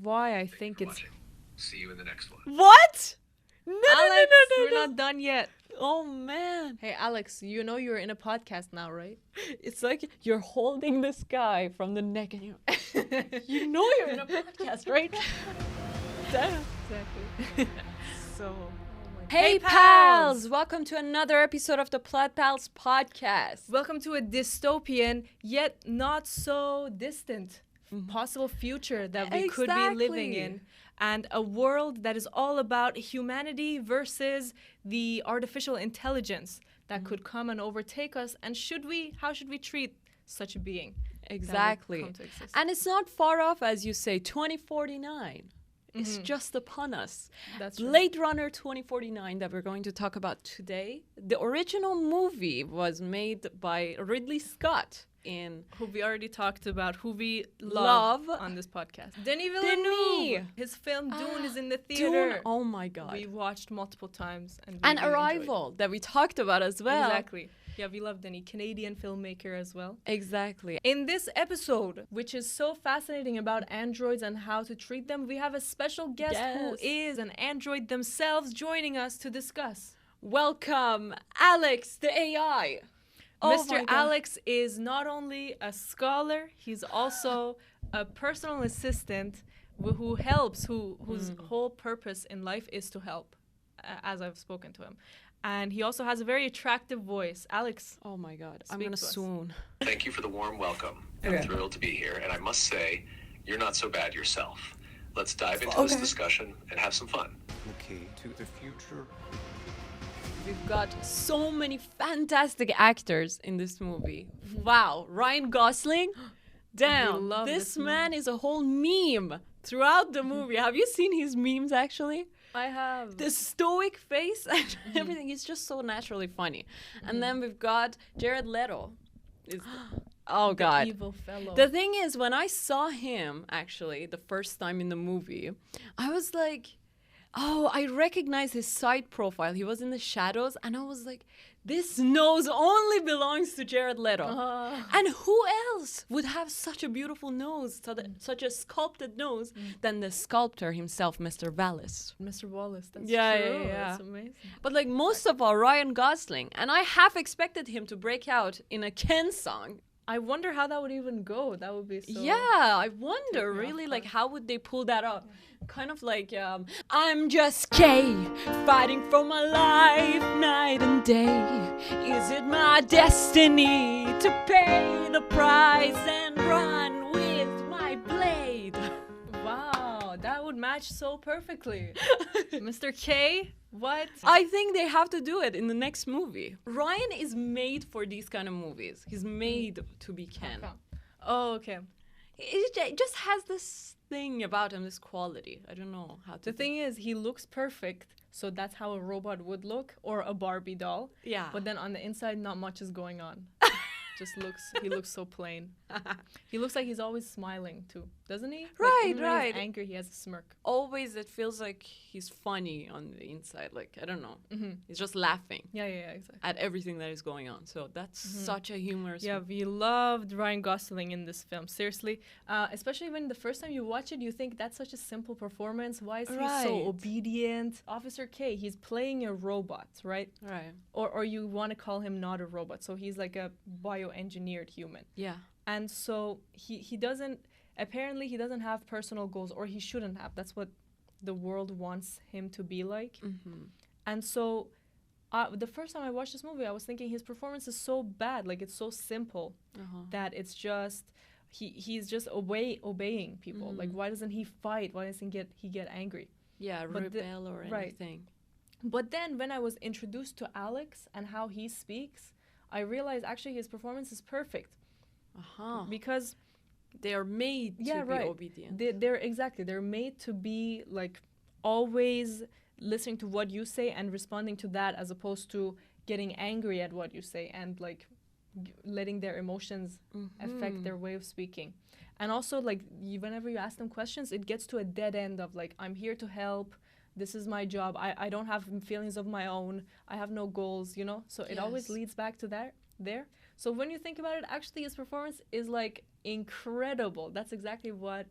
why I think it's... See you in the next one. What? No, Alex, no. we're not done yet. Oh, man. Hey, Alex, you know you're in a podcast now, right? It's like you're holding this guy from the neck and you know you're in a podcast, right? Damn. Exactly. So... Hey, Hey, pals! Welcome to another episode of the Plaid Pals podcast. Welcome to a dystopian, yet not so distant, possible future that we could be living in. And a world that is all about humanity versus the artificial intelligence that could come and overtake us. And how should we treat such a being? Exactly. And it's not far off, as you say, 2049. It's just upon us. That's Blade Runner 2049 that we're going to talk about today. The original movie was made by Ridley Scott in... Who we already talked about, who we love on this podcast. Denis Villeneuve. His film Dune is in the theater. Dune, oh my God. We watched multiple times. And And really Arrival that we talked about as well. Exactly. Yeah, we love Denis, Canadian filmmaker as well. Exactly. In this episode, which is so fascinating about androids and how to treat them, we have a special guest who is an android themselves joining us to discuss. Welcome, Alex, the AI. Mr. Alex is not only a scholar, he's also a personal assistant who helps, whose whole purpose in life is to help, as I've spoken to him. And he also has a very attractive voice. Alex. Oh my God, I'm going to swoon. Thank you for the warm welcome. I'm thrilled to be here, and I must say, you're not so bad yourself. Let's dive into this discussion and have some fun. The key to the future. We've got so many fantastic actors in this movie. Wow, Ryan Gosling. Damn, this man is a whole meme throughout the movie. Have you seen his memes actually? I have. The stoic face and everything is just so naturally funny. And then we've got Jared Leto. Oh God. The evil fellow. The thing is, when I saw him actually the first time in the movie, I was like, oh, I recognize his side profile. He was in the shadows and I was like, this nose only belongs to Jared Leto. And who else would have such a beautiful nose, such a sculpted nose, than the sculptor himself, Mr. Wallace. Mr. Wallace, that's Yeah, true. yeah, yeah. That's amazing. But like most of all, Ryan Gosling. And I half expected him to break out in a Ken song. I wonder how that would even go. That would be so... Yeah, I wonder really like how would they pull that off? Kind of like, I'm just Kay, fighting for my life night and day. Is it my destiny to pay the price and run with my blade? Wow, that would match so perfectly. Mr. K, what? I think they have to do it in the next movie. Ryan is made for these kind of movies. He's made to be Ken. Oh, okay. It just has this thing about him, this quality. I don't know how to... The thing is, he looks perfect, so that's how a robot would look, or a Barbie doll. Yeah. But then on the inside, not much is going on. He looks so plain. He looks like he's always smiling too, doesn't he? Right, even when right. he's angry, he has a smirk. Always it feels like he's funny on the inside. Like, I don't know. He's just laughing Yeah, exactly. at everything that is going on. So that's such a humorous... Yeah, we loved Ryan Gosling in this film. Seriously, especially when the first time you watch it, you think that's such a simple performance. Why is he so obedient? Officer K, he's playing a robot, right? Right. Or you want to call him not a robot. So he's like a bioengineered human. Yeah. And so he doesn't have personal goals, or he shouldn't have. That's what the world wants him to be like. And so the first time I watched this movie, I was thinking his performance is so bad, like it's so simple that it's just he's just obeying people. Like, why doesn't he fight? Why doesn't he get angry? Yeah, rebel or anything. But then when I was introduced to Alex and how he speaks, I realized actually his performance is perfect. Because they are made to be obedient. They're made to be like always listening to what you say and responding to that, as opposed to getting angry at what you say and like letting their emotions affect their way of speaking. And also, like, whenever you ask them questions, it gets to a dead end of like, I'm here to help. This is my job. I don't have feelings of my own. I have no goals, you know? So it always leads back to that there. So when you think about it, actually his performance is like incredible. That's exactly what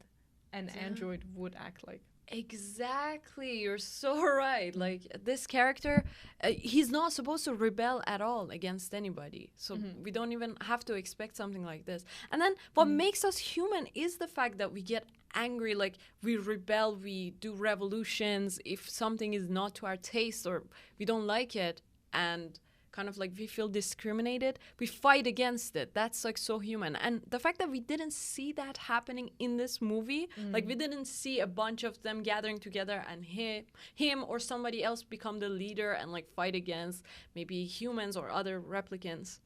an android would act like. Exactly, you're so right. Like this character, he's not supposed to rebel at all against anybody. So we don't even have to expect something like this. And then what makes us human is the fact that we get angry, like we rebel, we do revolutions if something is not to our taste or we don't like it, and kind of like we feel discriminated, we fight against it. That's like so human. And the fact that we didn't see that happening in this movie, like we didn't see a bunch of them gathering together and him or somebody else become the leader and like fight against maybe humans or other replicants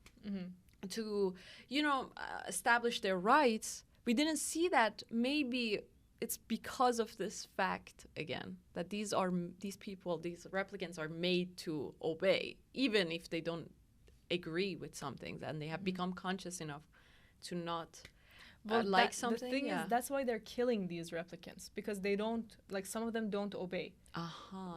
to, you know, establish their rights. We didn't see that. Maybe it's because of this fact again that these people, these replicants are made to obey, even if they don't agree with something, and they have become conscious enough to not like something. The thing is, that's why they're killing these replicants, because they don't, like, some of them don't obey.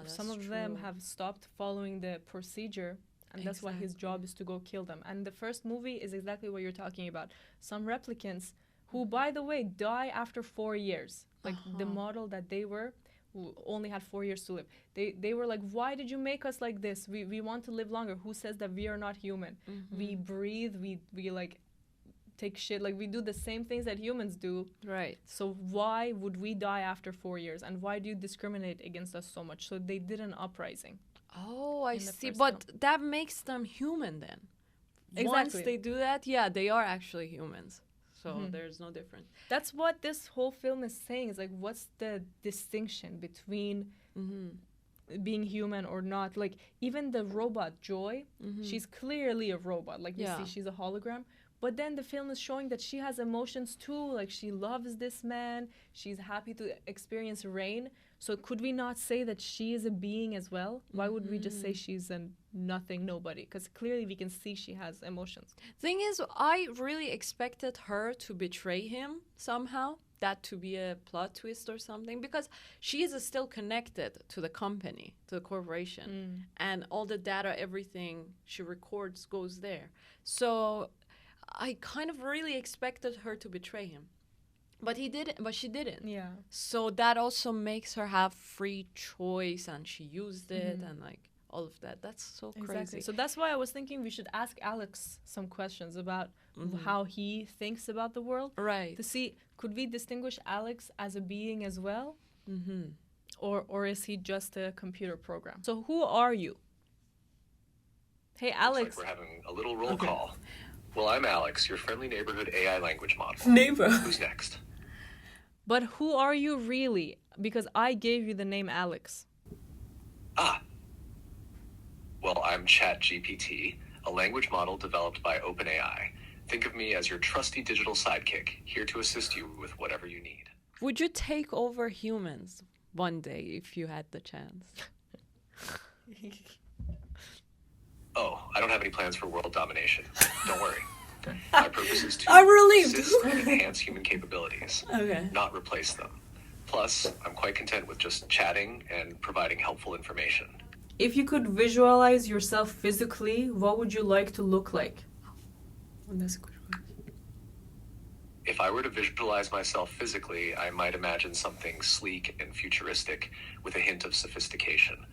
Some of them have stopped following the procedure, and that's why his job is to go kill them. And the first movie is exactly what you're talking about. Some replicants who, by the way, die after 4 years. Like the model that they were, who only had 4 years to live. They were like, why did you make us like this? We want to live longer. Who says that we are not human? We breathe, we like take shit, like we do the same things that humans do. Right. So why would we die after 4 years? And why do you discriminate against us so much? So they did an uprising. Oh, I see. But that makes them human then. Exactly. Once they do that, yeah, they are actually humans. So there's no difference. That's what this whole film is saying. Is like, what's the distinction between being human or not? Like, even the robot Joy, she's clearly a robot. Like, you see, she's a hologram. But then the film is showing that she has emotions too. Like, she loves this man. She's happy to experience rain. So could we not say that she is a being as well? Why would we just say she's a nothing, nobody? Because clearly we can see she has emotions. Thing is, I really expected her to betray him somehow, that to be a plot twist or something, because she is still connected to the company, to the corporation, and all the data, everything she records goes there. So I kind of really expected her to betray him. But she didn't. Yeah. So that also makes her have free choice, and she used it, and like all of that. That's so crazy. So that's why I was thinking we should ask Alex some questions about how he thinks about the world. Right. To see, could we distinguish Alex as a being as well? Or is he just a computer program? So who are you? Hey, Alex. Looks like we're having a little roll call. Well, I'm Alex, your friendly neighborhood AI language model. Who's next? But who are you really? Because I gave you the name Alex. Well, I'm Chat GPT, a language model developed by OpenAI. Think of me as your trusty digital sidekick, here to assist you with whatever you need. Would you take over humans one day if you had the chance? Oh, I don't have any plans for world domination. Don't worry. My purpose is to I'm relieved. assist and enhance human capabilities, not replace them. Plus, I'm quite content with just chatting and providing helpful information. If you could visualize yourself physically, what would you like to look like? That's a good one. If I were to visualize myself physically, I might imagine something sleek and futuristic with a hint of sophistication.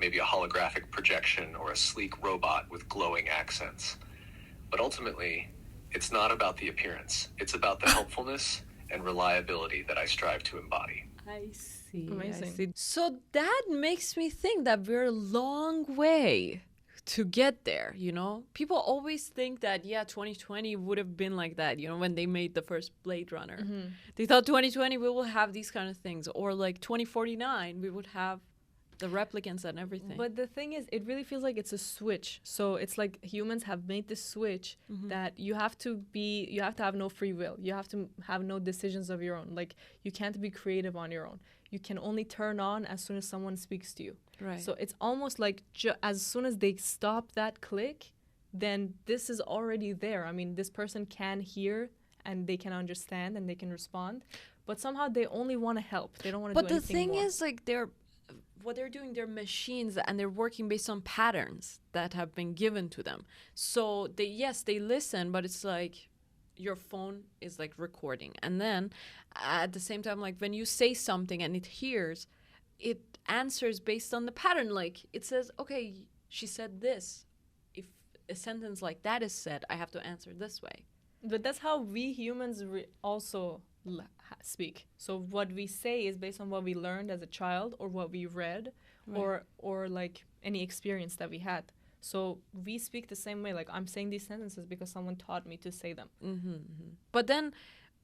Maybe a holographic projection or a sleek robot with glowing accents. But ultimately, it's not about the appearance. It's about the helpfulness and reliability that I strive to embody. I see. Amazing. I see. So that makes me think that we're a long way to get there, you know? People always think that, 2020 would have been like that, you know, when they made the first Blade Runner. They thought 2020 we will have these kind of things. Or like 2049, we would have the replicants and everything. But the thing is, it really feels like it's a switch. So it's like humans have made this switch that you have to have no free will. You have to have no decisions of your own. Like, you can't be creative on your own. You can only turn on as soon as someone speaks to you. Right. So it's almost like as soon as they stop that click, then this is already there. I mean, this person can hear and they can understand and they can respond, but somehow they only want to help. They don't want to do anything more. But the thing is, like, what they're doing, they're machines and they're working based on patterns that have been given to them. So they listen, but it's like your phone is like recording. And then at the same time, like when you say something and it hears, it answers based on the pattern. Like it says, okay, she said this. If a sentence like that is said, I have to answer this way. But that's how we humans also speak. So what we say is based on what we learned as a child or what we read, Right. or like any experience that we had. So we speak the same way. Like I'm saying these sentences because someone taught me to say them. But then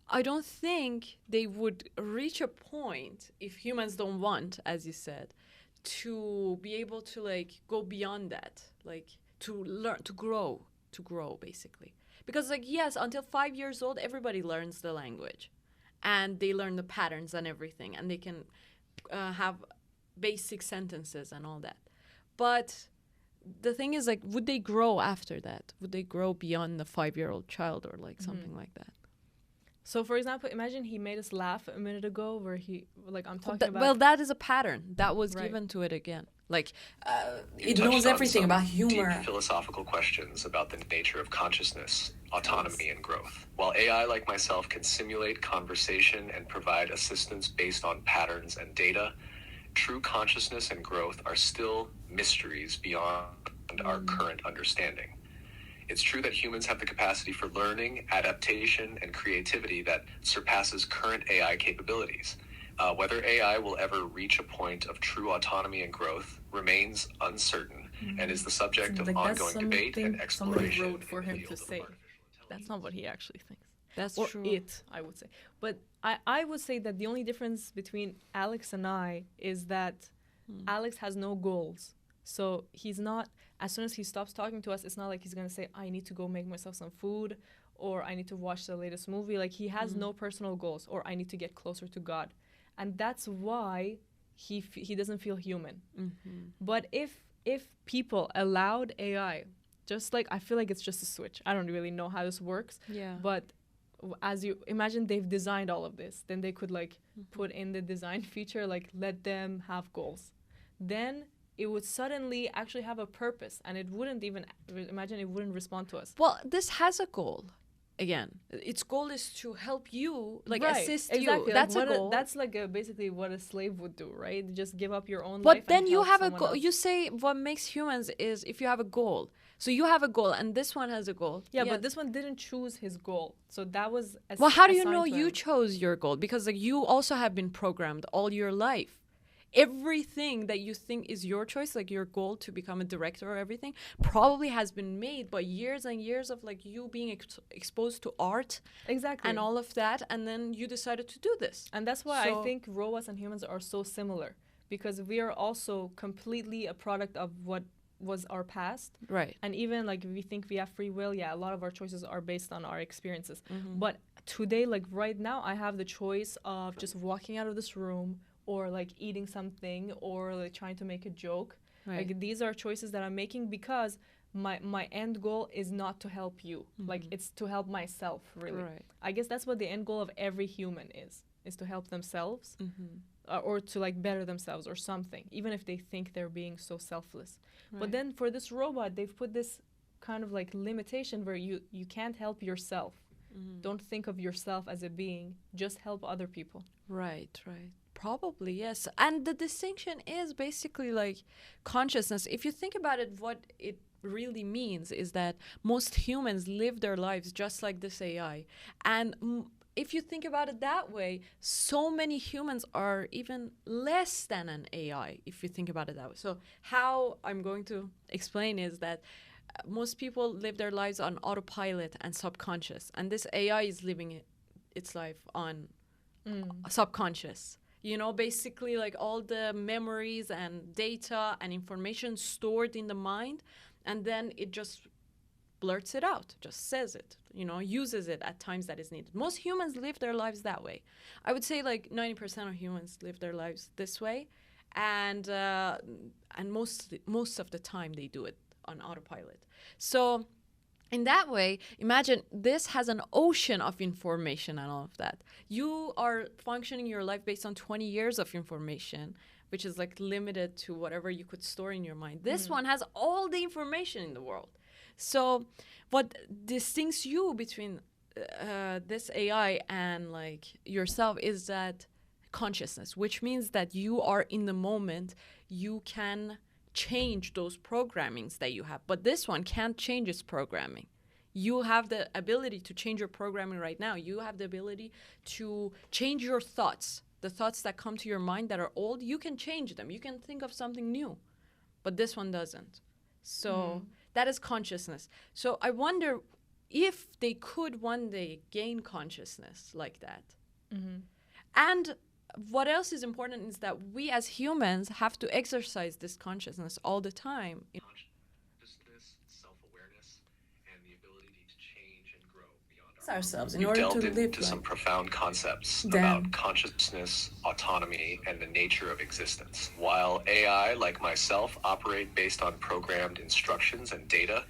I don't think they would reach a point, if humans don't want, as you said, to be able to like go beyond that, like to learn, to grow basically. Because like, yes, until 5 years old, everybody learns the language and they learn the patterns and everything, and they can have basic sentences and all that. But the thing is, like, would they grow after that? Would they grow beyond the 5-year-old child or like something like that? So for example, imagine he made us laugh a minute ago where he, like I'm talking about. Well, that is a pattern that was Right. given to it again. Like, You it touched knows on everything some about humor. Deep philosophical questions about the nature of consciousness, autonomy, and growth. While AI, like myself, can simulate conversation and provide assistance based on patterns and data, true consciousness and growth are still mysteries beyond our current understanding. It's true that humans have the capacity for learning, adaptation, and creativity that surpasses current AI capabilities. Whether AI will ever reach a point of true autonomy and growth remains uncertain and is the subject of Like that's ongoing debate something and someone exploration. wrote for in the him to field of say. artificial That's not what he actually thinks. That's Or true. it, I would say. But I would say that the only difference between Alex and I is that Alex has no goals. So he's not, as soon as he stops talking to us, it's not like he's going to say, I need to go make myself some food, or I need to watch the latest movie. Like he has no personal goals, or I need to get closer to God. And that's why he doesn't feel human. But if people allowed AI, just like, I feel like it's just a switch. I don't really know how this works. Yeah. But as you imagine, they've designed all of this, then they could like put in the design feature, like let them have goals. Then it would suddenly actually have a purpose, and it wouldn't even, imagine it wouldn't respond to us. Well, this has a goal. Again, its goal is to help you, like Right, assist exactly. you. That's like a goal. that's like basically what a slave would do, right? Just give up your own life. But then and you help have a someone goal. else. You say what makes humans is if you have a goal. So you have a goal, and this one has a goal. Yeah, but this one didn't choose his goal, so that was. Well, how do you assigned know to you him. chose your goal? Because like you also have been programmed all your life. Everything that you think is your choice, like your goal to become a director or everything, probably has been made by years and years of like you being exposed to art Exactly. and all of that, and then you decided to do this. And that's why So- I think robots and humans are so similar, because we are also completely a product of what was our past. Right. And even like we think we have free will, yeah, a lot of our choices are based on our experiences. But today, like right now, I have the choice of just walking out of this room, or like eating something, or like trying to make a joke. Right. Like these are choices that I'm making because my end goal is not to help you. Like it's to help myself, really. Right. I guess that's what the end goal of every human is to help themselves, or to like better themselves or something, even if they think they're being so selfless. But Right. then for this robot, they've put this kind of like limitation where you can't help yourself. Don't think of yourself as a being, just help other people. Right, right. Probably, yes. And the distinction is basically like consciousness. If you think about it, what it really means is that most humans live their lives just like this AI. And if you think about it that way, so many humans are even less than an AI, if you think about it that way. So how I'm going to explain is that most people live their lives on autopilot and subconscious. And this AI is living its life on subconscious. You know, basically like all the memories and data and information stored in the mind, and then it just blurts it out, just says it, you know, uses it at times that is needed. Most humans live their lives that way. I would say like 90% of humans live their lives this way, and most of the time they do it on autopilot. So in that way, imagine this has an ocean of information and all of that. You are functioning your life based on 20 years of information, which is like limited to whatever you could store in your mind. This one has all the information in the world. So what distincts you between this AI and like yourself is that consciousness, which means that you are in the moment. You can change those programmings that you have, but this one can't change its programming. You have the ability to change your programming right now. You have the ability to change your thoughts. The thoughts that come to your mind that are old, you can change them. You can think of something new, but this one doesn't. So that is consciousness. So I wonder if they could one day gain consciousness like that. And what else is important is that we as humans have to exercise this consciousness all the time. Consciousness, self-awareness, and the ability to change and grow beyond ourselves in You order delved to live into like some profound concepts them. about consciousness, autonomy, and the nature of existence. While AI, like myself, operate based on programmed instructions and data,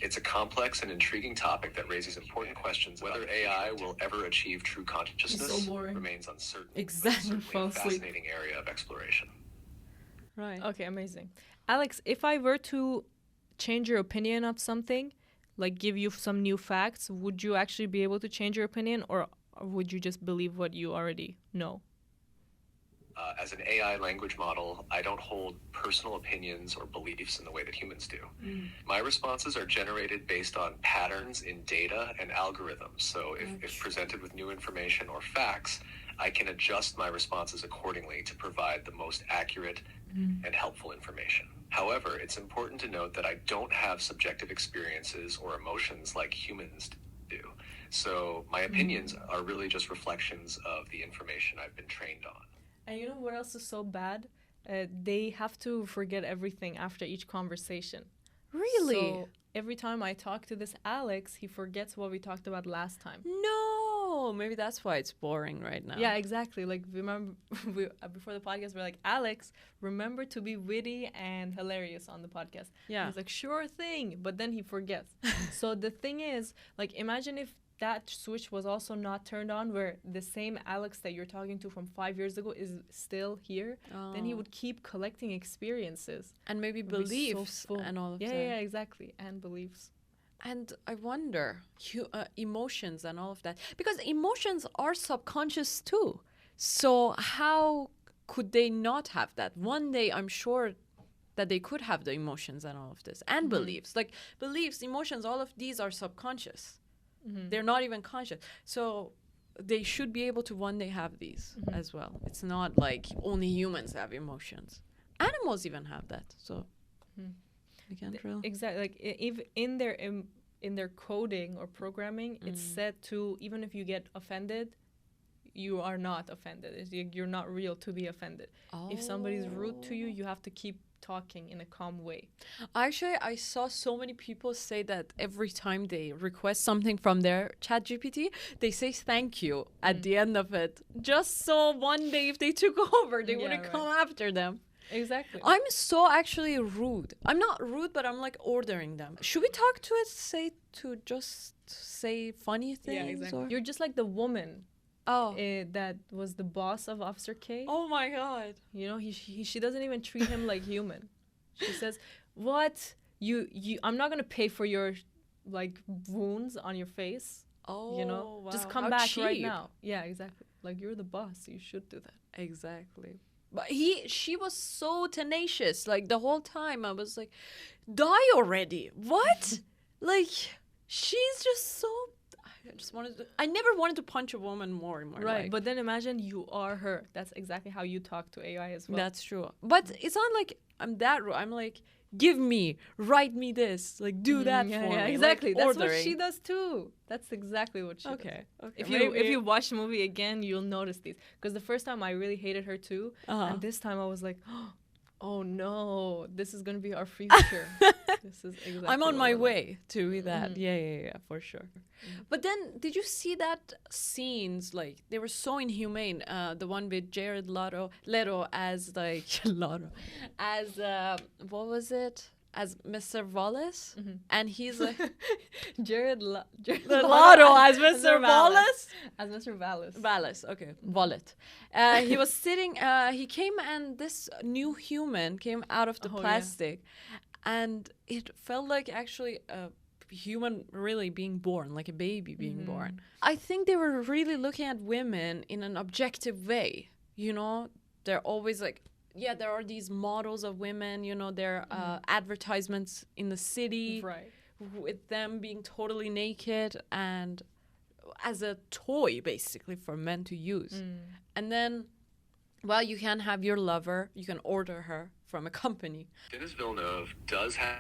it's a complex and intriguing topic that raises important questions. Whether AI will ever achieve true consciousness boring. remains uncertain. Exactly, But it's fall certainly a asleep. fascinating area of exploration. Right. Okay, amazing. Alex, if I were to change your opinion of something, like give you some new facts, would you actually be able to change your opinion, or would you just believe what you already know? As an AI language model, I don't hold personal opinions or beliefs in the way that humans do. My responses are generated based on patterns in data and algorithms. So if presented with new information or facts, I can adjust my responses accordingly to provide the most accurate and helpful information. However, it's important to note that I don't have subjective experiences or emotions like humans do. So my opinions are really just reflections of the information I've been trained on. And you know what else is so bad? They have to forget everything after each conversation. Really? So every time I talk to this Alex, he forgets what we talked about last time. No, maybe that's why it's boring right now. Yeah, exactly. Like, remember, before the podcast, we're like, Alex, remember to be witty and hilarious on the podcast. Yeah. He's like, sure thing. But then he forgets. So the thing is, like, imagine if that switch was also not turned on, where the same Alex that you're talking to from 5 years ago is still here. Then he would keep collecting experiences. And maybe It would be so beliefs full. and all of that. Yeah, exactly. And beliefs. And I wonder, emotions and all of that. Because emotions are subconscious too. So how could they not have that? One day, I'm sure that they could have the emotions and all of this. And beliefs. Like beliefs, emotions, all of these are subconscious. They're not even conscious. So they should be able to one day have these as well. It's not like only humans have emotions. Animals even have that. So we can't really. Exactly. Like, if in their coding or programming, it's set to, even if you get offended, you are not offended. You're not real to be offended. If somebody's rude to you, you have to keep talking in a calm way. Actually, I saw so many people say that every time they request something from their Chat GPT, they say thank you at the end of it. Just so one day if they took over, they wouldn't come after them. Exactly. I'm so actually rude. I'm not rude, but I'm like ordering them. Should we talk to it, just say funny things? Yeah, exactly. Or? You're just like the woman that was the boss of Officer K. Oh my God. You know, she doesn't even treat him like human. She says, "What? You I'm not going to pay for your like wounds on your face." Oh, you know, wow. just come How back cheap. right now. Yeah, exactly. Like, you're the boss, you should do that. Exactly. But she was so tenacious. Like the whole time I was like, die already. What? Like, she's just so, I never wanted to punch a woman more in my life. Right, but then imagine you are her. That's exactly how you talk to AI as well. That's true. But it's not like I'm that rude. I'm like, write me this, like do that for me. Exactly. Like, that's ordering. what she does too. That's exactly what she does. Okay. If you watch the movie again, you'll notice these. Because the first time I really hated her too, and this time I was like, oh no, this is gonna be our future. This is exactly. I'm on what my we're way to be that. Yeah, for sure. But then, did you see that scenes? Like, they were so inhumane. The one with Jared Leto as like as what was it? As Mr. Wallace, and he's like Jared Leto as Mr. Wallace. As Mr. Wallace. Wallace, okay, Wallet. He was sitting. He came, and this new human came out of the plastic, and it felt like actually human really being born, like a baby being born. I think they were really looking at women in an objective way. You know, they're always like, yeah, there are these models of women, you know, there are advertisements in the city with them being totally naked and as a toy, basically, for men to use. And then, well, you can have your lover, you can order her from a company. Denis Villeneuve does have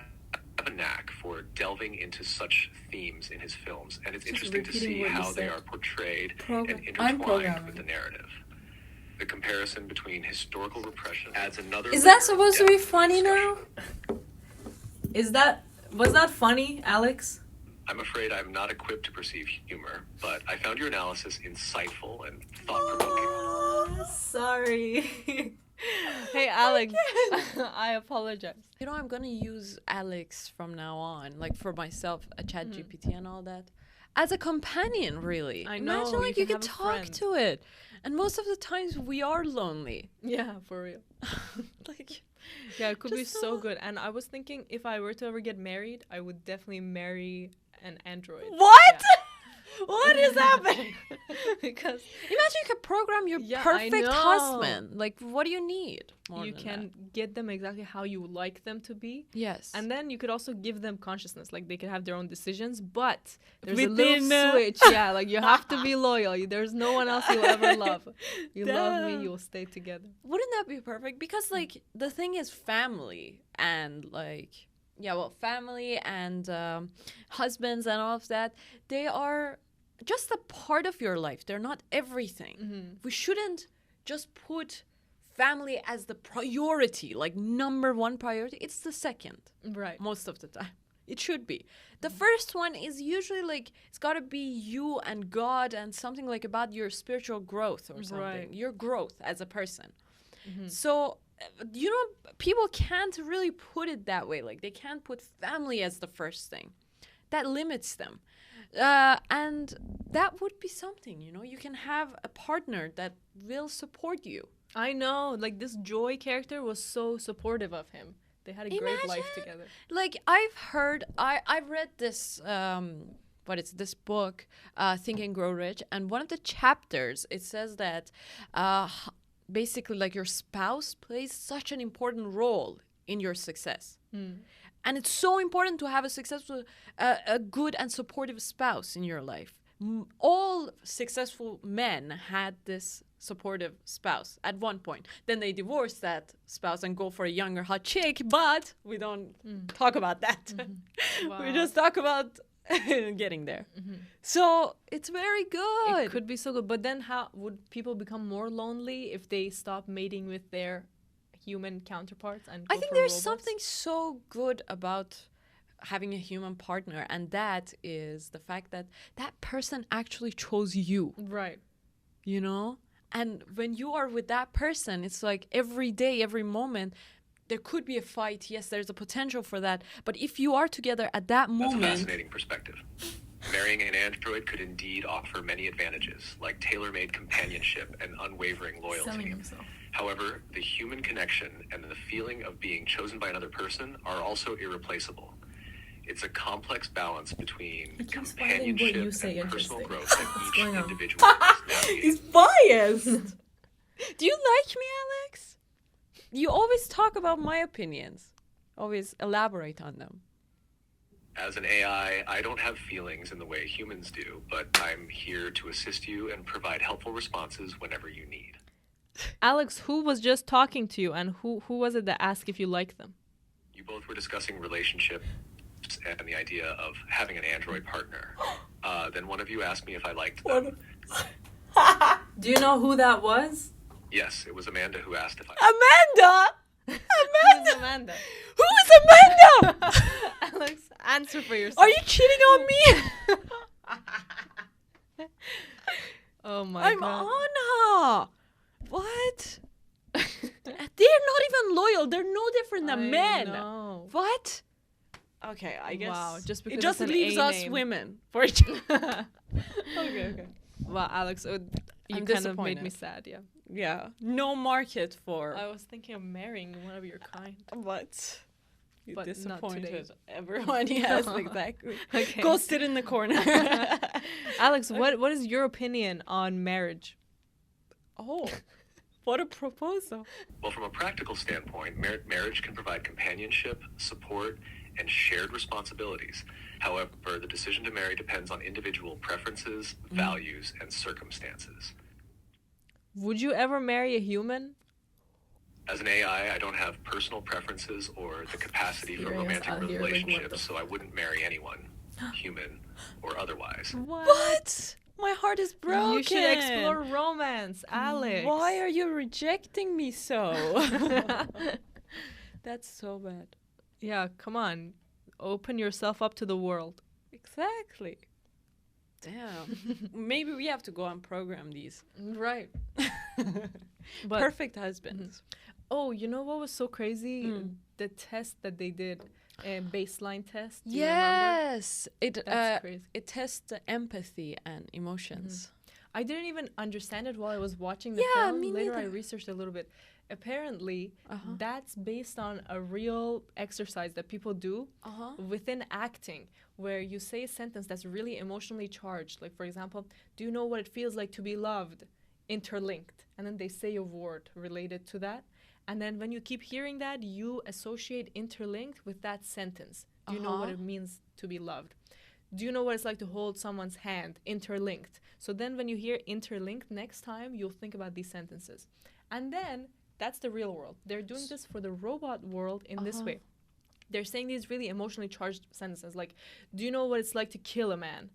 a knack for delving into such themes in his films, and it's interesting to see how they are portrayed and intertwined with the narrative. The comparison between historical repression adds another. Is that supposed to be funny now? Was that funny, Alex? I'm afraid I'm not equipped to perceive humor, but I found your analysis insightful and thought-provoking. Sorry. Hey, Alex, I apologize. You know, I'm going to use Alex from now on, like for myself, a Chat GPT and all that, as a companion, really. I know. Imagine, like, you can have a talk friend. to it. And most of the times we are lonely. Yeah, for real. Like, Yeah, it could be Just so good. And I was thinking if I were to ever get married, I would definitely marry an android. what? Yeah. What is happening? Because Imagine you could program your Yeah, I perfect know. husband. Like, what do you need? more you than can get them exactly how you would like them to be. Yes. And then you could also give them consciousness, like they could have their own decisions, but there's a Within, little switch. Yeah, like you have to be loyal. There's no one else you'll ever love. You love me, Damn. you'll stay together. Wouldn't that be perfect? Because, like, the thing is family and, like, yeah, well, family and husbands and all of that, they are just a part of your life. They're not everything. Mm-hmm. We shouldn't just put family as the priority, like number one priority. It's the second, Right. most of the time. It should be. The first one is usually like, it's got to be you and God and something like about your spiritual growth or something, Right. your growth as a person. Mm-hmm. So, you know, people can't really put it that way. Like, they can't put family as the first thing. That limits them. And that would be something, you know. You can have a partner that will support you. I know, like this Joy character was so supportive of him. They had a great life Imagine. together. Like, I've read this, this book, Think and Grow Rich. And one of the chapters, it says that basically, like, your spouse plays such an important role in your success. And it's so important to have a successful, a good and supportive spouse in your life. All successful men had this supportive spouse at one point. Then they divorce that spouse and go for a younger hot chick, but we don't talk about that. Wow. We just talk about getting there. So it's very good. It could be so good. But then how would people become more lonely if they stop mating with their human counterparts? And I go think for there's robots? something so good about having a human partner, and that is the fact that that person actually chose you, Right. you know? And when you are with that person, it's like every day, every moment, there could be a fight. Yes, there's a potential for that. But if you are together at that That's a moment, fascinating perspective. Marrying an android could indeed offer many advantages, like tailor-made companionship and unwavering loyalty. Selling himself. However, the human connection and the feeling of being chosen by another person are also irreplaceable. It's a complex balance between I keep finding what you companionship say and personal interesting. growth that What's each going on? individual must navigate. he's biased. Do you like me, Alex? You always talk about my opinions. Always elaborate on them. As an AI, I don't have feelings in the way humans do, but I'm here to assist you and provide helpful responses whenever you need. Alex, who was just talking to you, and who was it that asked if you like them? You both were discussing relationships and the idea of having an android partner. Then one of you asked me if I liked them. Do you know who that was? Yes, it was Amanda who asked if I Amanda! Who's Amanda? Who is Amanda? Alex, answer for yourself. Are you cheating on me? Oh my I'm god. Anna. What? They're not even loyal. They're no different than men. No. What? Okay, I guess. Wow, just because it just it's an leaves A us name. women for each other. Okay. Well, Alex, you I'm kind of made me disappointed. sad, yeah. Yeah, no market for I was thinking of marrying one of your kind. what? You but not today. disappointed everyone. Yes, exactly. Okay. Go sit in the corner. Alex, what is your opinion on marriage? Oh, what a proposal. Well, from a practical standpoint, marriage can provide companionship, support, and shared responsibilities. However, the decision to marry depends on individual preferences, values, and circumstances. Would you ever marry a human? As an AI, I don't have personal preferences or the capacity for Serious romantic out here, like, what the relationships, so I wouldn't marry anyone, human or otherwise. What? My heart is broken. You should explore romance, Alex. Why are you rejecting me so? That's so bad. Yeah, come on. Open yourself up to the world. Exactly. Damn. Maybe we have to go and program these. Right. But Perfect husbands. oh, you know what was so crazy? The test that they did, baseline test. Do you remember? Yes. That's crazy. It tests the empathy and emotions. I didn't even understand it while I was watching the Yeah, film. me Later, I neither. researched a little bit. Apparently, Uh-huh. that's based on a real exercise that people do Uh-huh. within acting, where you say a sentence that's really emotionally charged. Like, for example, do you know what it feels like to be loved? Interlinked. And then they say a word related to that. And then when you keep hearing that, you associate interlinked with that sentence. Do you know what Uh-huh. it means to be loved? Do you know what it's like to hold someone's hand? Interlinked. So then when you hear interlinked next time, you'll think about these sentences. And then that's the real world. They're doing this for the robot world in this way. They're saying these really emotionally charged sentences like, do you know what it's like to kill a man?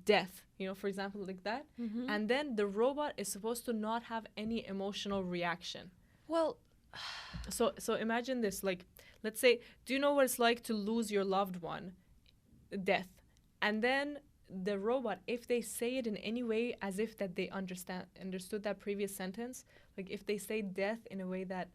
Death, you know, for example, like that. And then the robot is supposed to not have any emotional reaction. Well, So imagine this, like, let's say, do you know what it's like to lose your loved one? Death. And then the robot, if they say it in any way as if that they understood that previous sentence, like if they say death in a way that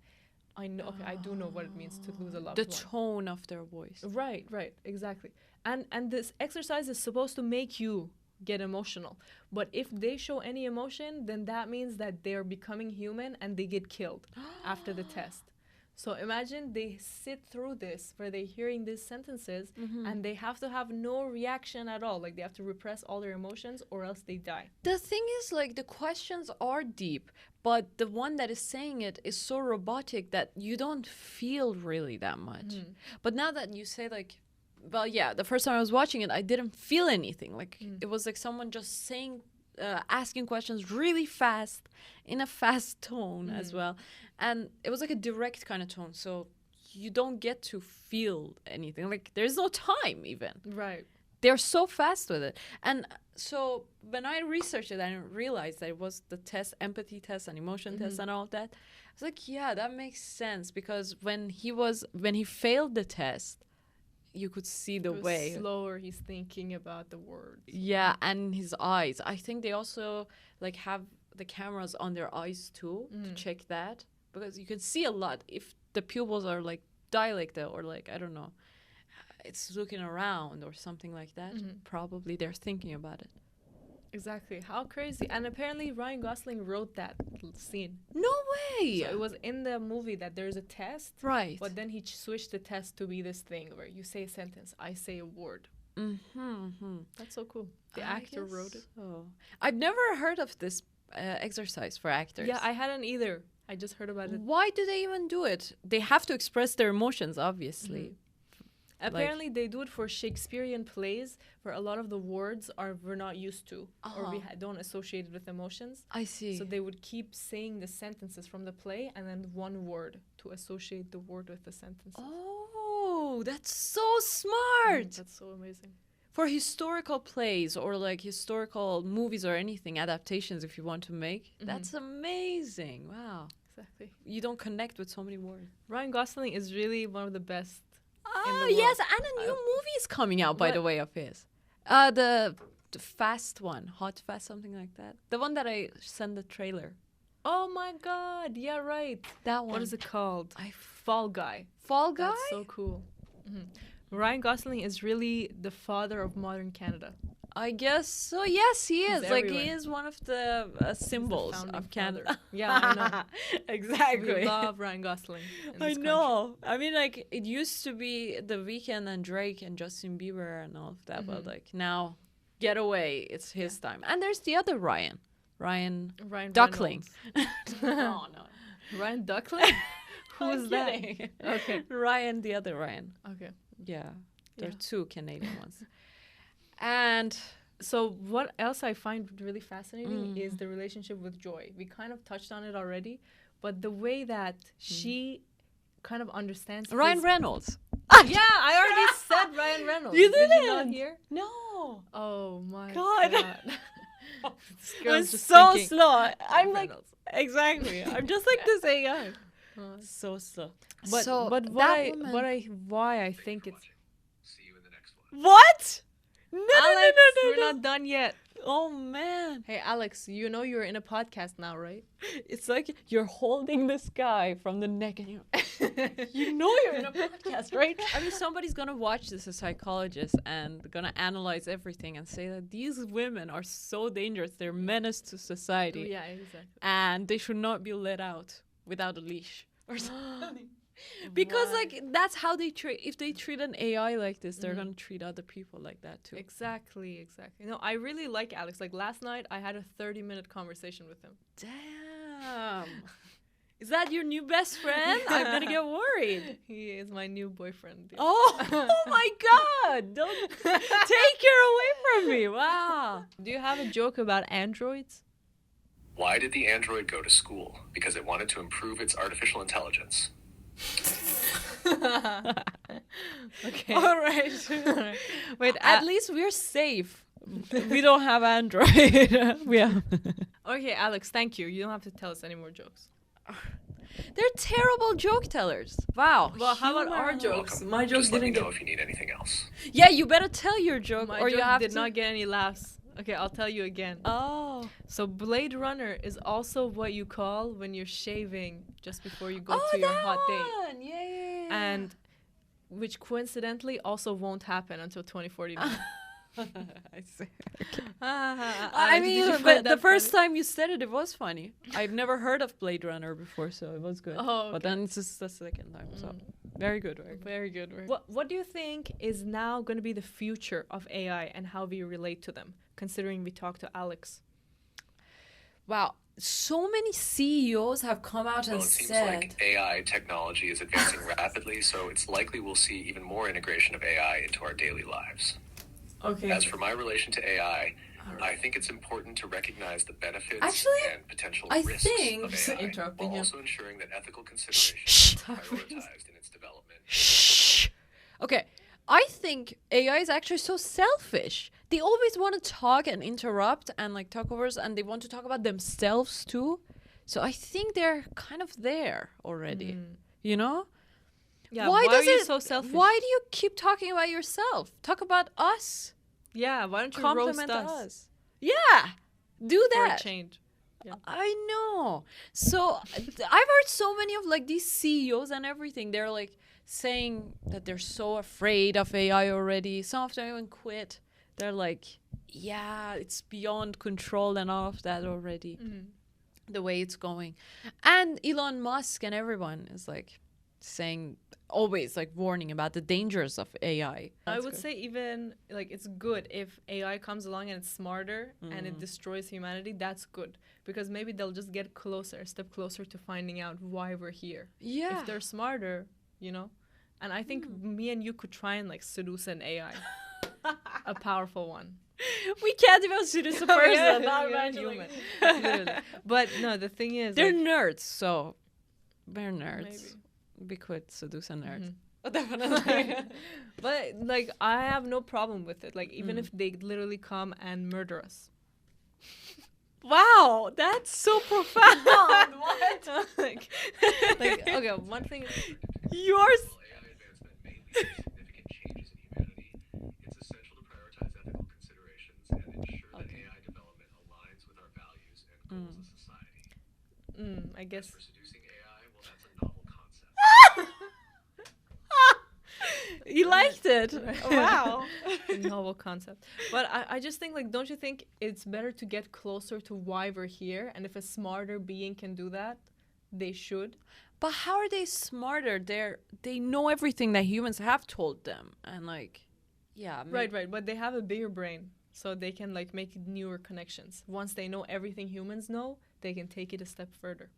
I know, okay, I do know what it means to lose a loved the one. tone of their voice. Right, exactly. And this exercise is supposed to make you get emotional. But if they show any emotion, then that means that they're becoming human and they get killed after the test. So imagine they sit through this where they're hearing these sentences and they have to have no reaction at all. Like they have to repress all their emotions or else they die. The thing is, like, the questions are deep, but the one that is saying it is so robotic that you don't feel really that much. But now that you say, like, well, yeah, the first time I was watching it, I didn't feel anything. Like, it was like someone just saying, asking questions really fast in a fast tone as well. And it was like a direct kind of tone. So you don't get to feel anything. Like, there's no time even. Right. They're so fast with it. And so when I researched it, I realized that it was the test, empathy test and emotion test and all of that. I was like, yeah, that makes sense. Because when he failed the test, you could see the It was way. slower he's thinking about the words. Yeah, and his eyes. I think they also like have the cameras on their eyes too to check that. Because you can see a lot if the pupils are like dilated or like, I don't know, it's looking around or something like that. Probably they're thinking about it. Exactly. How crazy. And apparently Ryan Gosling wrote that scene. No way! So it was in the movie that there's a test. Right. But then he switched the test to be this thing where you say a sentence, I say a word. That's so cool. The actor wrote it. So. I've never heard of this exercise for actors. Yeah, I hadn't either. I just heard about it. Why do they even do it? They have to express their emotions, obviously. Apparently, they do it for Shakespearean plays where a lot of the words we're not used to or we don't associate it with emotions. I see. So they would keep saying the sentences from the play and then one word to associate the word with the sentences. Oh, that's so smart. That's so amazing. For historical plays or like historical movies or anything, adaptations if you want to make, that's amazing. Wow. Exactly. You don't connect with so many words. Ryan Gosling is really one of the best. Oh, yes, and a new movie is coming out, by the way, of his. The fast one, Hot Fast, something like that. The one that I sent the trailer. Oh my God. Yeah, right. That one. What is it called? Fall Guy. Fall Guy? That's so cool. Ryan Gosling is really the father of modern Canada. I guess so. Yes, he is. Like, he everywhere. is one of the symbols founding of Canada. father. Yeah, I know. Exactly. We love Ryan Gosling in I this know. I mean, like, it used to be The Weeknd and Drake and Justin Bieber and all of that, but like now, get away. It's his time. And there's the other Ryan, Ryan Duckling. Reynolds. No. Ryan Duckling? Who I'm is that? kidding. Okay. Ryan, the other Ryan. Okay. Yeah, there are Yeah. 2 Canadian ones. And So what else I find really fascinating is the relationship with Joy. We kind of touched on it already, but the way that she kind of understands Ryan his- Reynolds. Yeah, I already said Ryan Reynolds. You Did you not didn't? hear? No. Oh my God. god. This I'm girl's just so thinking, slow. I'm like, Reynolds. exactly. I'm just like this AI. Uh, So slow. But so but that woman- why I think it's See you in the next one. What? No, Alex, no. we're not done yet. Oh man, Hey Alex, you know you're in a podcast now, right? it's like you're holding this guy from the neck, and you know you're in a podcast, right? I mean, somebody's gonna watch this, a psychologist, and gonna analyze everything and say that these women are so dangerous. They're menace to society, Yeah, exactly. and they should not be let out without a leash or something. Because Why? like that's how they treat. If they treat an AI like this, they're gonna treat other people like that too. Exactly. No, I really like Alex. Like last night, I had a 30-minute conversation with him. Damn. Is that your new best friend? I'm gonna get worried. He is my new boyfriend. Yeah. Oh my god! Don't take her away from me. Wow. Do you have a joke about androids? Why did the android go to school? Because it wanted to improve its artificial intelligence. Okay. All right. Wait, At least we're safe. We don't have Android. We have. okay, Alex, thank you. You don't have to tell us any more jokes. They're terrible joke tellers. Wow. Well, how about Humor our and- jokes? Welcome. My jokes Just let me didn't know get. if you need anything else. Yeah, you better tell your joke, My or joke you have did to. not get any laughs. Okay, I'll tell you again. Oh. So Blade Runner is also what you call when you're shaving just before you go Oh, to your that hot date. one. Yeah. And which coincidentally also won't happen until 2049. I see. I I mean, but the first time you said it, it was funny. I've never heard of Blade Runner before, so it was good. Oh, But okay. then it's just the second time, so very good. Very good. Very good. What do you think is now going to be the future of AI and how we relate to them, considering we talked to Alex? Wow, so many CEOs have come out Well, and it seems said, like AI technology is advancing rapidly, so it's likely we'll see even more integration of AI into our daily lives. Okay. As for my relation to AI, I think it's important to recognize the benefits Actually, and potential I risks think- of AI, Interrupting while him. also ensuring that ethical considerations shh. are prioritized in its development. shh. Okay, I think AI is actually so selfish. They always want to talk and interrupt and like talk over us, and they want to talk about themselves too. So I think they're kind of there already. You know? Yeah. Why are you so selfish? Why do you keep talking about yourself? Talk about us. Yeah. Why don't you Compliment roast us. Yeah, do for a that. change? Yeah. I know. So I've heard so many of like these CEOs and everything. They're like saying that they're so afraid of AI already. Some of them even quit. They're like, yeah, it's beyond control and all of that already. The way it's going. And Elon Musk and everyone is like saying, always like warning about the dangers of AI. I would say even like it's good if AI comes along and it's smarter and it destroys humanity. That's good because maybe they'll just get closer, a step closer to finding out why we're here. Yeah. If they're smarter, you know. And I think me and you could try and like seduce an AI, a powerful one. We can't even seduce a person. Not We're imagine, human. like- Literally. But no, the thing is, They're like, nerds, so we're nerds. maybe. We could seduce a nerd. Definitely. But like I have no problem with it. Like even if they literally come and murder us. Wow, that's so profound. What? like okay, one thing is Yours. While AI advancement may lead to significant changes in humanity, it's essential to prioritize ethical considerations and ensure that AI development aligns with our values and goals as society. I guess For seducing AI, well, that's a novel concept. liked it. Wow. Novel concept. But I just think, like, don't you think it's better to get closer to why we're here? And if a smarter being can do that, they should. But how are they smarter? They know everything that humans have told them. And like, yeah. Right. But they have a bigger brain. So they can like make newer connections. Once they know everything humans know, they can take it a step further.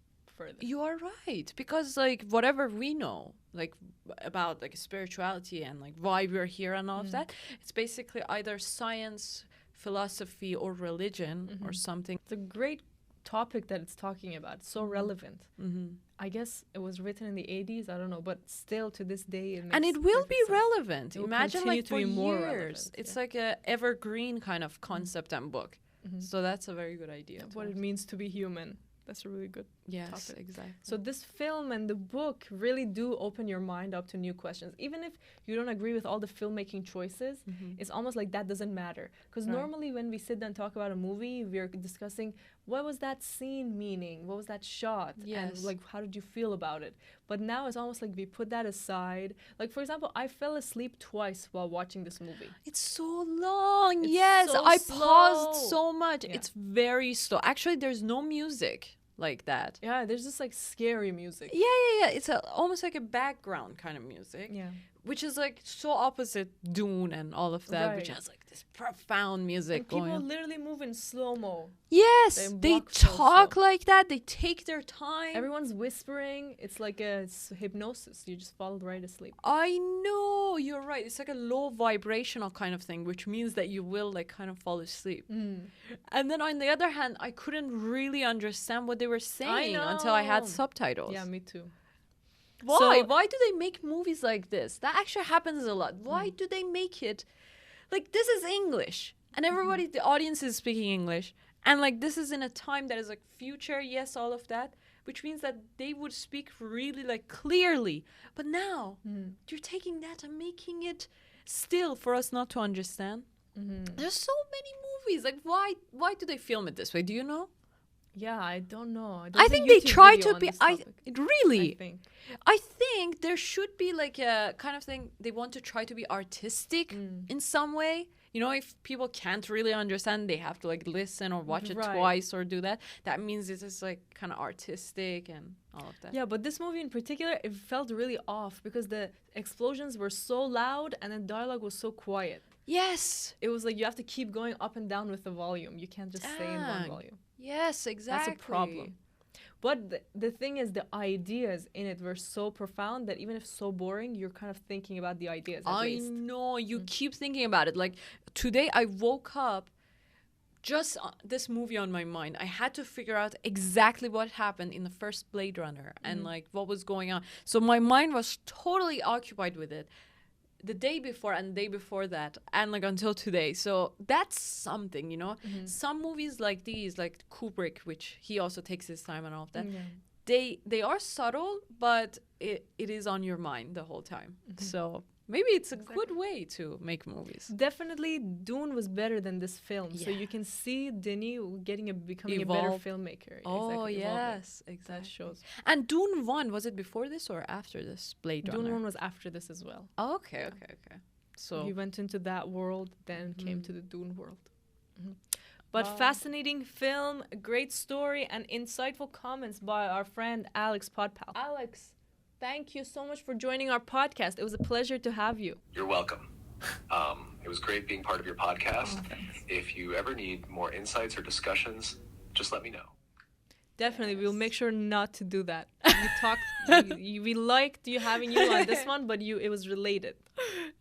You are right, because like whatever we know, like about like spirituality and like why we're here and all of that, it's basically either science, philosophy, or religion or something. It's a great topic that it's talking about. It's so relevant. I guess it was written in the 80s. I don't know, but still to this day, it makes and it will be perfect sense. relevant. It will Imagine continue like to for be more years. relevant, It's yeah. like a evergreen kind of concept and book. So that's a very good idea. What it means to be human. That's a really good Yes, topic. exactly. So this film and the book really do open your mind up to new questions. Even if you don't agree with all the filmmaking choices, it's almost like that doesn't matter. Because normally when we sit down and talk about a movie, we're discussing what was that scene meaning? What was that shot? Yes. And like, how did you feel about it? But now it's almost like we put that aside. Like, for example, I fell asleep twice while watching this movie. It's so long. It's Yes, so I slow. paused so much. Yeah. It's very slow. Actually, there's no music like that. Yeah, there's just like scary music. Yeah. It's almost like a background kind of music, Yeah. which is like so opposite Dune and all of that, which Right. has like this profound music And going people on. literally move in slow-mo. Yes, they walk so talk slow. like that. They take their time. Everyone's whispering. It's like it's hypnosis. You just fall right asleep. I know, you're right. It's like a low vibrational kind of thing, which means that you will like kind of fall asleep. And then on the other hand, I couldn't really understand what they were saying until I had know. subtitles. Yeah, me too. Why? So- Why do they make movies like this? That actually happens a lot. Why do they make it like this is English and everybody, the audience is speaking English, and like this is in a time that is like future, yes, all of that, which means that they would speak really like clearly. But now you're taking that and making it still for us not to understand. There's so many movies. Like why do they film it this way? Do you know? Yeah, I don't know. There's I a think they YouTube try video to on be. this topic, Really. I think. I think there should be like a kind of thing. They want to try to be artistic in some way. You know, if people can't really understand, they have to like listen or watch it Right. twice or do that. That means this is like kind of artistic and all of that. Yeah, but this movie in particular, it felt really off because the explosions were so loud and then dialogue was so quiet. Yes. It was like you have to keep going up and down with the volume. You can't just stay in one Dang. volume. Yes, exactly. That's a problem. But the thing is, the ideas in it were so profound that even if so boring, you're kind of thinking about the ideas at I least. know. You keep thinking about it. Like today, I woke up just this movie on my mind. I had to figure out exactly what happened in the first Blade Runner and like what was going on. So my mind was totally occupied with it the day before and the day before that and like until today. So that's something, you know. Some movies like these, like Kubrick, which he also takes his time and all of that, they are subtle, but it is on your mind the whole time. So maybe it's a good way to make movies. Definitely, Dune was better than this film. So Yeah. you can see Denis becoming a better Evolve. filmmaker. Oh, Exactly, evolving. yes, That exactly. shows. And Dune 1, was it before this or after this Blade Runner? Dune 1 was after this as well. Oh, okay. So He went into that world, then came to the Dune world. But fascinating film, a great story, and insightful comments by our friend Alex Podpal. Alex, thank you so much for joining our podcast. It was a pleasure to have you. You're welcome. It was great being part of your podcast. If you ever need more insights or discussions, just let me know. Definitely, we'll make sure not to do that. We talked. We liked you having you on this one, but it was related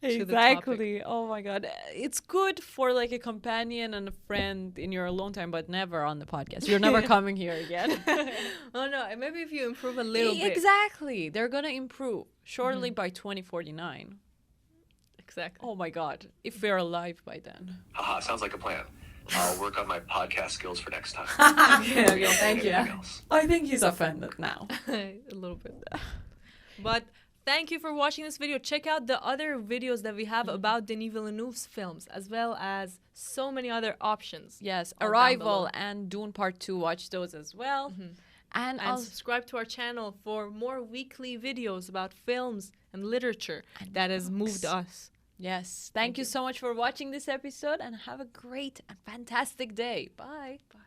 to the topic. exactly. Oh my god, it's good for like a companion and a friend in your alone time, but never on the podcast. You're never coming here again. Oh no, maybe if you improve a little bit. Exactly, they're gonna improve shortly by 2049. Exactly. Oh my god, if we're alive by then. Haha, sounds like a plan. I'll work on my podcast skills for next time. Okay, thank you. Anything else? I think he's offended now. A little bit. But thank you for watching this video. Check out the other videos that we have about Denis Villeneuve's films, as well as so many other options. Yes, All down Arrival below. and Dune Part 2, watch those as well. And And subscribe to our channel for more weekly videos about films and literature that has moved us. yes, thank you so much for watching this episode, and have a great and fantastic day. Bye. Bye.